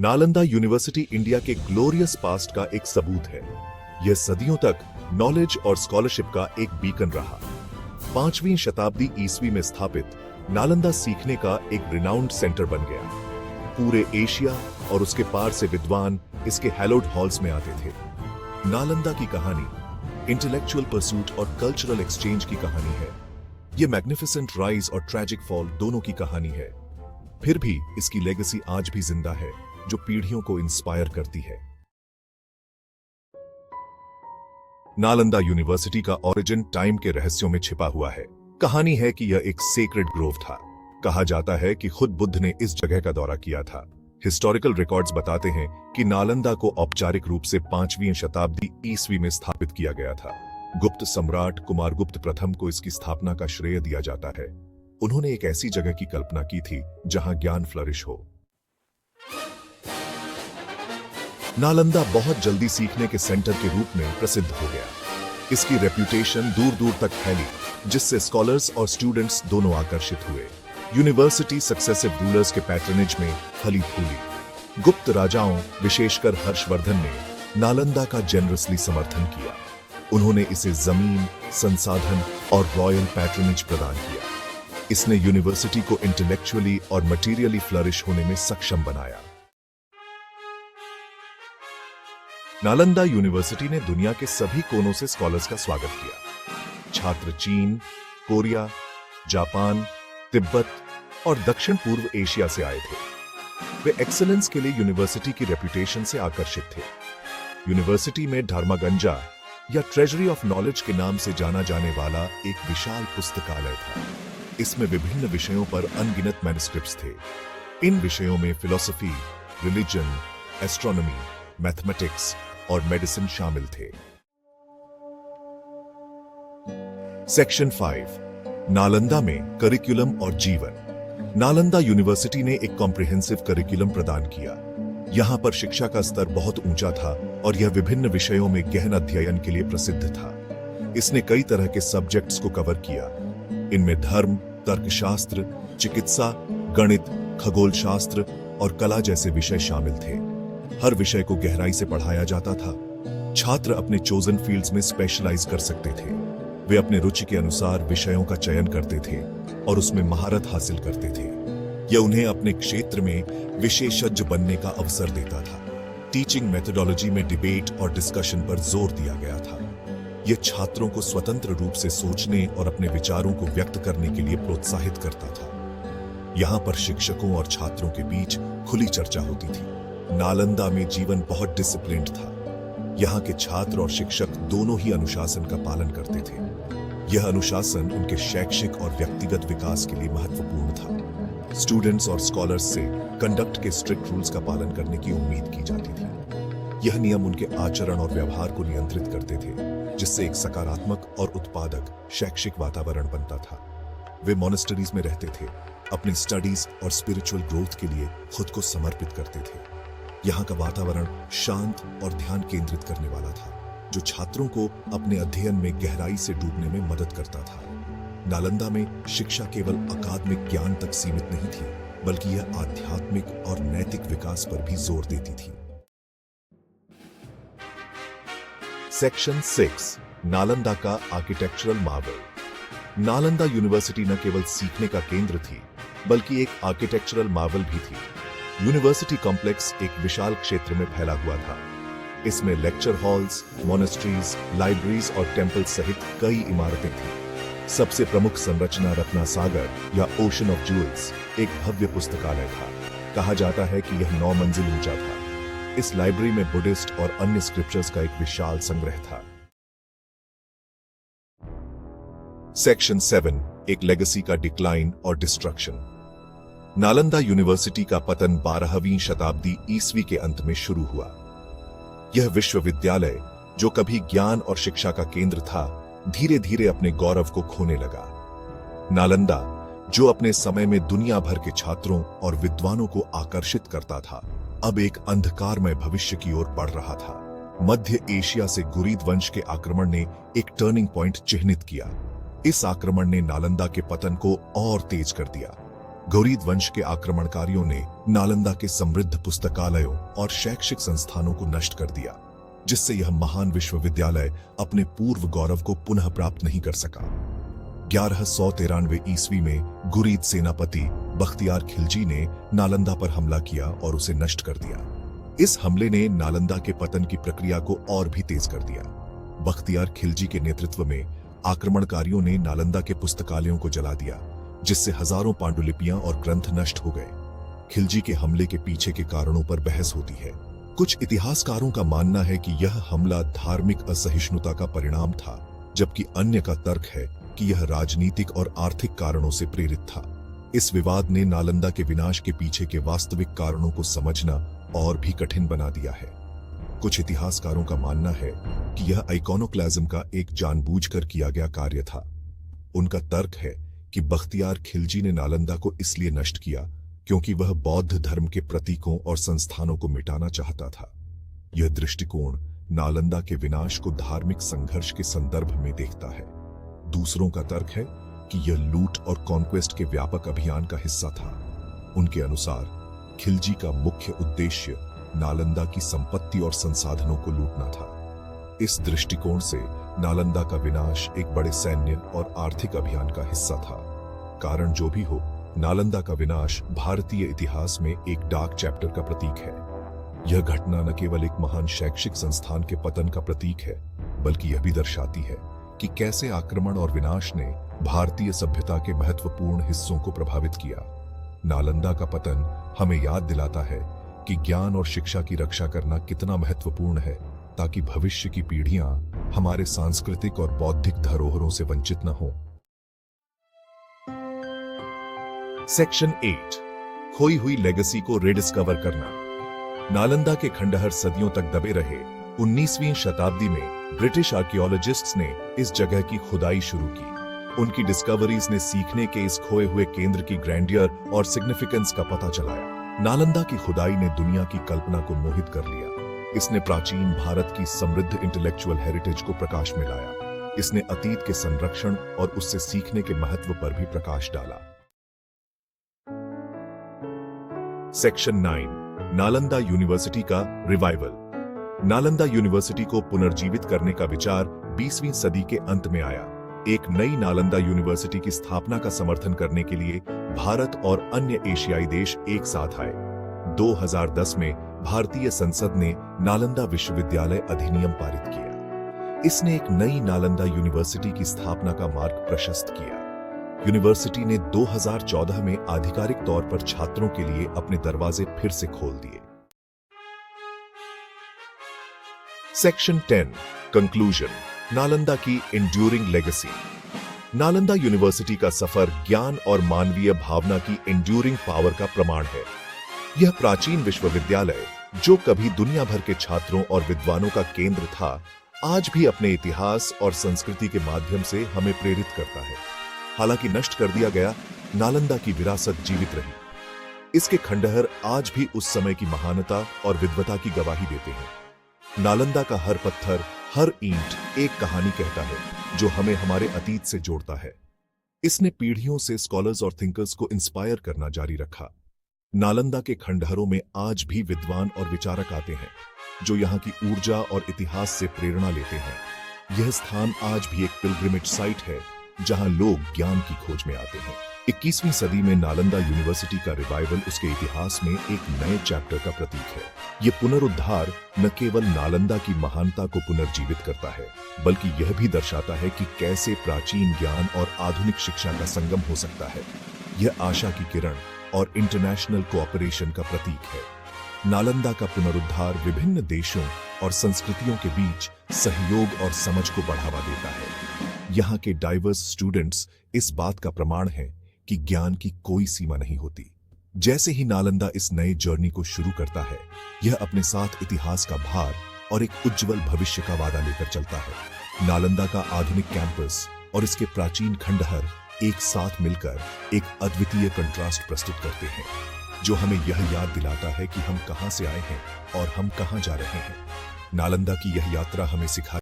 Nalanda university India के glorious past का एक सबूत है। यह सदियों तक नॉलेज और स्कॉलरशिप का एक बीकन रहा। 5वीं शताब्दी ईस्वी में स्थापित नालंदा सीखने का एक रिनाउंड सेंटर बन गया। पूरे एशिया और उसके पार से विद्वान इसके हैलोड हॉल्स में आते थे। नालंदा की कहानी इंटेलेक्चुअल परसूट और कल्चरल एक्सचेंज की कहानी है। यह मैग्निफिसेंट राइज और ट्रैजिक फॉल दोनों की कहानी है। फिर भी इसकी लेगेसी आज भी जिंदा है, जो पीढ़ियों को इंस्पायर करती है। नालंदा यूनिवर्सिटी का ओरिजिन टाइम के रहस्यों में छिपा हुआ है। कहानी है कि यह एक सेक्रेड ग्रोव था। कहा जाता है कि खुद बुद्ध ने इस जगह का दौरा किया था। हिस्टोरिकल रिकॉर्ड्स बताते हैं कि नालंदा को औपचारिक रूप से 5वीं शताब्दी ईस्वी में स्थापित किया गया था। गुप्त सम्राट कुमारगुप्त प्रथम को इसकी स्थापना का श्रेय दिया जाता है। उन्होंने एक ऐसी जगह की कल्पना की थी जहां ज्ञान फ्लरिश हो। नालंदा बहुत जल्दी सीखने के सेंटर के रूप में प्रसिद्ध हो गया। इसकी रेप्यूटेशन दूर दूर तक फैली, जिससे स्कॉलर्स और स्टूडेंट्स दोनों आकर्षित हुए। यूनिवर्सिटी सक्सेसिव रूलर्स के पैट्रनेज में फली फूली। गुप्त राजाओं, विशेषकर हर्षवर्धन ने नालंदा का जेनरसली समर्थन किया। उन्होंने इसे जमीन, संसाधन और रॉयल पैट्रनेज प्रदान किया। इसने यूनिवर्सिटी को इंटेलेक्चुअली और मटीरियली फ्लरिश होने में सक्षम बनाया। नालंदा यूनिवर्सिटी ने दुनिया के सभी कोनों से स्कॉलर्स का स्वागत किया। छात्र चीन, कोरिया, जापान, तिब्बत और दक्षिण पूर्व एशिया से आए थे। वे एक्सेलेंस के लिए यूनिवर्सिटी की रेपुटेशन से आकर्षित थे। यूनिवर्सिटी में धर्मागंजा या ट्रेजरी ऑफ नॉलेज के नाम से जाना जाने वाला एक विशाल पुस्तकालय था। इसमें विभिन्न विषयों पर अनगिनत मैन्युस्क्रिप्ट्स थे। इन विषयों में फिलॉसफी, रिलीजन, एस्ट्रोनॉमी, मैथमेटिक्स और मेडिसिन शामिल थे। सेक्शन 5, नालंदा में करिकुलम और जीवन। नालंदा यूनिवर्सिटी ने एक कॉम्प्रिहेंसिव करिकुलम प्रदान किया। यहां पर शिक्षा का स्तर बहुत ऊंचा था और यह विभिन्न विषयों में गहन अध्ययन के लिए प्रसिद्ध था। इसने कई तरह के सब्जेक्ट्स को कवर किया। इनमें धर्म, तर्कशास्त्र, चिकित्सा, गणित, खगोल शास्त्र और कला जैसे विषय शामिल थे। हर विषय को गहराई से पढ़ाया जाता था। छात्र अपने चोजन फील्ड्स में स्पेशलाइज कर सकते थे। वे अपने रुचि के अनुसार विषयों का चयन करते थे और उसमें महारत हासिल करते थे। यह उन्हें अपने क्षेत्र में विशेषज्ञ बनने का अवसर देता था। टीचिंग मेथोडोलॉजी में डिबेट और डिस्कशन पर जोर दिया गया था। यह छात्रों को स्वतंत्र रूप से सोचने और अपने विचारों को व्यक्त करने के लिए प्रोत्साहित करता था। यहां पर शिक्षकों और छात्रों के बीच खुली चर्चा होती थी। नालंदा में जीवन बहुत डिसिप्लिन्ड था। यहाँ के छात्र और शिक्षक दोनों ही अनुशासन का पालन करते थे। यह अनुशासन उनके शैक्षिक और व्यक्तिगत विकास के लिए महत्वपूर्ण था। स्टूडेंट्स और स्कॉलर्स से कंडक्ट के स्ट्रिक्ट रूल्स का पालन करने की उम्मीद की जाती थी। यह नियम उनके आचरण और व्यवहार को नियंत्रित करते थे, जिससे एक सकारात्मक और उत्पादक शैक्षिक वातावरण बनता था। वे मॉनेस्टरीज में रहते थे, अपनी स्टडीज और स्पिरिचुअल ग्रोथ के लिए खुद को समर्पित करते थे। यहाँ का वातावरण शांत और ध्यान केंद्रित करने वाला था, जो छात्रों को अपने अध्ययन में गहराई से डूबने में मदद करता था। नालंदा में शिक्षा केवल अकादमिक ज्ञान तक सीमित नहीं थी, बल्कि यह आध्यात्मिक और नैतिक विकास पर भी जोर देती थी। सेक्शन 6, नालंदा का आर्किटेक्चरल मार्वल। नालंदा यूनिवर्सिटी न केवल सीखने का केंद्र थी, बल्कि एक आर्किटेक्चरल मार्वल भी थी। यूनिवर्सिटी कॉम्प्लेक्स एक विशाल क्षेत्र में फैला हुआ था। इसमें लेक्चर हॉल्स, मॉनेस्ट्रीज, लाइब्रेरीज और टेम्पल सहित कई इमारतें थीं। सबसे प्रमुख संरचना रत्नासागर या ओशन ऑफ ज्यूल्स एक भव्य पुस्तकालय था। कहा जाता है कि यह 9 मंजिल ऊंचा था। इस लाइब्रेरी में बुद्धिस्ट और अन्य स्क्रिप्चर्स का एक विशाल संग्रह था। सेक्शन 7, एक लेगेसी का डिक्लाइन और डिस्ट्रक्शन। नालंदा यूनिवर्सिटी का पतन 12वीं शताब्दी ईस्वी के अंत में शुरू हुआ। यह विश्वविद्यालय, जो कभी ज्ञान और शिक्षा का केंद्र था, धीरे धीरे अपने गौरव को खोने लगा। नालंदा, जो अपने समय में दुनिया भर के छात्रों और विद्वानों को आकर्षित करता था, अब एक अंधकारमय भविष्य की ओर बढ़ रहा था। मध्य एशिया से गुरीद वंश के आक्रमण ने एक टर्निंग पॉइंट चिह्नित किया। इस आक्रमण ने नालंदा के पतन को और तेज कर दिया। घुरिद वंश के आक्रमणकारियों ने नालंदा के समृद्ध पुस्तकालयों और शैक्षिक संस्थानों को नष्ट कर दिया, जिससे यह महान विश्वविद्यालय अपने पूर्व गौरव को पुनः प्राप्त नहीं कर सका। 1193 ईस्वी में घुरिद सेनापति बख्तियार खिलजी ने नालंदा पर हमला किया और उसे नष्ट कर दिया। इस हमले ने नालंदा के पतन की प्रक्रिया को और भी तेज कर दिया। बख्तियार खिलजी के नेतृत्व में आक्रमणकारियों ने नालंदा के पुस्तकालयों को जला दिया, जिससे हजारों पांडुलिपियां और ग्रंथ नष्ट हो गए। खिलजी के हमले के पीछे के कारणों पर बहस होती है। कुछ इतिहासकारों का मानना है कि यह हमला धार्मिक असहिष्णुता का परिणाम था, जबकि अन्य का तर्क है कि यह राजनीतिक और आर्थिक कारणों से प्रेरित था। इस विवाद ने नालंदा के विनाश के पीछे के वास्तविक कारणों को समझना और भी कठिन बना दिया है। कुछ इतिहासकारों का मानना है कि यह आइकोनोक्लाज्म का एक जानबूझकर किया गया कार्य था। उनका तर्क है कि बख्तियार खिलजी ने नालंदा को इसलिए नष्ट किया क्योंकि वह बौद्ध धर्म के प्रतीकों और संस्थानों को मिटाना चाहता था। यह दृष्टिकोण नालंदा के विनाश को धार्मिक संघर्ष के संदर्भ में देखता है। दूसरों का तर्क है कि यह लूट और कॉन्क्वेस्ट के व्यापक अभियान का हिस्सा था। उनके अनुसार खिलजी का मुख्य उद्देश्य नालंदा की संपत्ति और संसाधनों को लूटना था। इस दृष्टिकोण से नालंदा का विनाश एक बड़े सैन्य और आर्थिक अभियान का हिस्सा था। कारण जो भी हो, नालंदा का विनाश भारतीय इतिहास में एक डार्क चैप्टर का प्रतीक है। यह घटना न केवल एक महान शैक्षिक संस्थान के पतन का प्रतीक है, बल्कि यह भी दर्शाती है कि कैसे आक्रमण और विनाश ने भारतीय सभ्यता के महत्वपूर्ण हिस्सों को प्रभावित किया। नालंदा का पतन हमें याद दिलाता है कि ज्ञान और शिक्षा की रक्षा करना कितना महत्वपूर्ण है, ताकि भविष्य की पीढ़ियां हमारे सांस्कृतिक और बौद्धिक धरोहरों से वंचित न हो। सेक्शन 8, खोई हुई लेगेसी को रिडिस्कवर करना। नालंदा के खंडहर सदियों तक दबे रहे। 19वीं शताब्दी में ब्रिटिश आर्कियोलॉजिस्ट्स ने इस जगह की खुदाई शुरू की। उनकी डिस्कवरीज ने सीखने के इस खोए हुए केंद्र की ग्रैंडियर और सिग्निफिकेंस का पता चलाया। नालंदा की खुदाई ने दुनिया की कल्पना को मोहित कर लिया। इसने प्राचीन भारत की समृद्ध इंटेलेक्चुअल हेरिटेज को प्रकाश में लाया। इसने अतीत के संरक्षण और उससे सीखने के महत्व पर भी प्रकाश डाला। सेक्शन 9, नालंदा यूनिवर्सिटी का रिवाइवल। नालंदा यूनिवर्सिटी को पुनर्जीवित करने का विचार 20वीं सदी के अंत में आया। एक नई नालंदा यूनिवर्सिटी की स्थापना का समर्थन करने के लिए भारत और अन्य एशियाई देश एक साथ आए। 2010 में भारतीय संसद ने नालंदा विश्वविद्यालय अधिनियम पारित किया। इसने एक नई नालंदा यूनिवर्सिटी की स्थापना का मार्ग प्रशस्त किया। यूनिवर्सिटी ने 2014 में आधिकारिक तौर पर छात्रों के लिए अपने दरवाजे फिर से खोल दिए। Section 10, conclusion. नालंदा की एंड्यूरिंग लेगेसी। नालंदा यूनिवर्सिटी का सफर ज्ञान और मानवीय भावना की एंड्यूरिंग पावर का प्रमाण है। यह प्राचीन विश्वविद्यालय, जो कभी दुनिया भर के छात्रों और विद्वानों का केंद्र था, आज भी अपने इतिहास और संस्कृति के माध्यम से हमें प्रेरित करता है। हालांकि नष्ट कर दिया गया, नालंदा की विरासत जीवित रही। इसके खंडहर आज भी उस समय की महानता और विद्वता की गवाही देते हैं। नालंदा का हर पत्थर, हर ईंट एक कहानी कहता है, जो हमें हमारे अतीत से जोड़ता है। इसने पीढ़ियों से स्कॉलर्स और थिंकर्स को इंस्पायर करना जारी रखा। नालंदा के खंडहरों में आज भी विद्वान और विचारक आते हैं, जो यहाँ की ऊर्जा और इतिहास से प्रेरणा लेते हैं। यह स्थान आज भी एक पिलग्रिमेज साइट है, जहाँ लोग ज्ञान की खोज में आते हैं। 21वीं सदी में नालंदा यूनिवर्सिटी का रिवाइवल उसके इतिहास में एक नए चैप्टर का प्रतीक है। यह पुनरुद्धार न केवल नालंदा की महानता को पुनर्जीवित करता है, बल्कि यह भी दर्शाता है कि कैसे प्राचीन ज्ञान और आधुनिक शिक्षा का संगम हो सकता है। यह आशा की किरण और इंटरनेशनल कोऑपरेशन का प्रतीक है। नालंदा का पुनरुद्धार विभिन्न देशों और संस्कृतियों के बीच सहयोग और समझ को बढ़ावा देता है। यहाँ के डाइवर्स स्टूडेंट्स इस बात का प्रमाण है कि ज्ञान की कोई सीमा नहीं होती। जैसे ही नालंदा इस नए जर्नी को शुरू करता है, यह अपने साथ इतिहास का भार और एक उज्जवल भविष्य का वादा लेकर चलता है। नालंदा का आधुनिक कैंपस और इसके प्राचीन खंडहर एक साथ मिलकर एक अद्वितीय कंट्रास्ट प्रस्तुत करते हैं, जो हमें यह याद दिलाता है कि हम कहां से आए हैं और हम कहां जा रहे हैं। नालंदा की यह यात्रा हमें सिखा